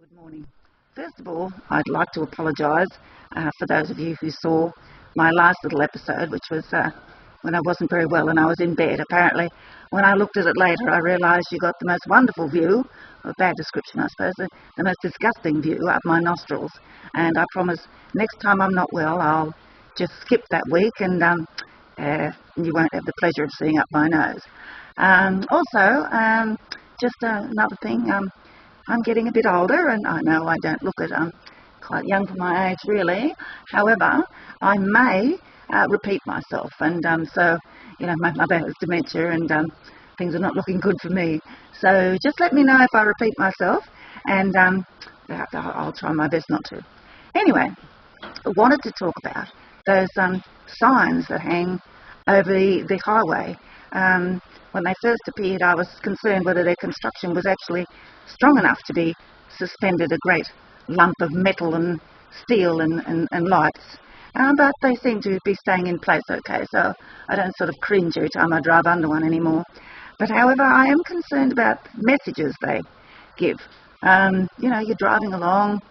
Good morning. First of all, I'd like to apologise for those of you who saw my last little episode, which was when I wasn't very well and I was in bed. Apparently, when I looked at it later, I realised you got the most wonderful view, a bad description I suppose, the most disgusting view up my nostrils. And I promise next time I'm not well, I'll just skip that week and you won't have the pleasure of seeing up my nose. Just another thing, I'm getting a bit older, and I know I don't look it. I'm quite young for my age, really. However, I may repeat myself, and so, my mother has dementia, and things are not looking good for me. So just let me know if I repeat myself, and I'll try my best not to. Anyway, I wanted to talk about those signs that hang over the highway. When they first appeared, I was concerned whether their construction was actually strong enough to be suspended a great lump of metal and steel and lights. But they seem to be staying in place okay, so I don't sort of cringe every time I drive under one anymore. But however, I am concerned about messages they give. You're driving along,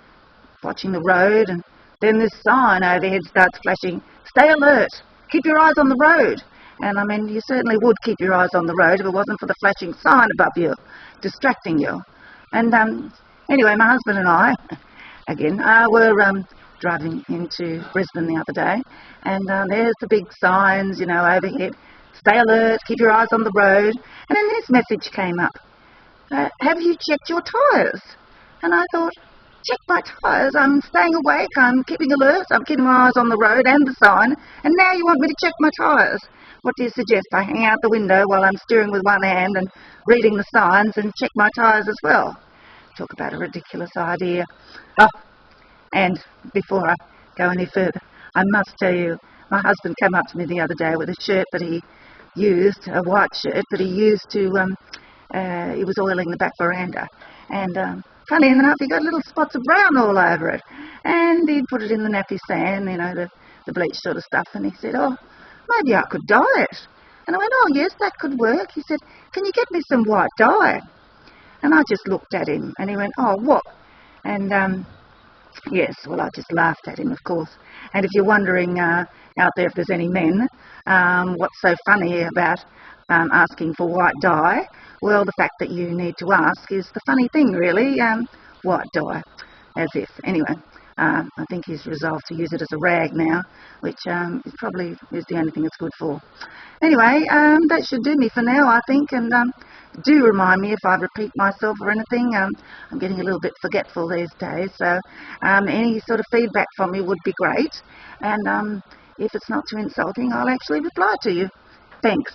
watching the road, and then this sign overhead starts flashing, "Stay alert, keep your eyes on the road." And I mean, you certainly would keep your eyes on the road if it wasn't for the flashing sign above you, distracting you. And anyway, my husband and I, again, were driving into Brisbane the other day, and there's the big signs, overhead, "Stay alert, keep your eyes on the road." And then this message came up, "Have you checked your tyres?" And I thought, check my tyres? I'm staying awake, I'm keeping alert, I'm keeping my eyes on the road and the sign, and now you want me to check my tyres? What do you suggest? I hang out the window while I'm steering with one hand and reading the signs and check my tyres as well? Talk about a ridiculous idea. Oh, and before I go any further, I must tell you, my husband came up to me the other day with a shirt that he used, a white shirt that he used to, he was oiling the back veranda. And funny enough, he got little spots of brown all over it. And he'd put it in the nappy sand, the bleach sort of stuff. And he said, "Oh, maybe I could dye it." And I went, "Oh, yes, that could work." He said, "Can you get me some white dye?" And I just looked at him and he went, "Oh, what?" And yes, well, I just laughed at him, of course. And if you're wondering out there if there's any men, what's so funny about asking for white dye? Well, the fact that you need to ask is the funny thing, really. White dye, as if. Anyway, I think he's resolved to use it as a rag now, which probably is the only thing it's good for. Anyway, that should do me for now, I think, and do remind me if I repeat myself or anything. I'm getting a little bit forgetful these days, so any sort of feedback from you would be great, and if it's not too insulting, I'll actually reply to you. Thanks.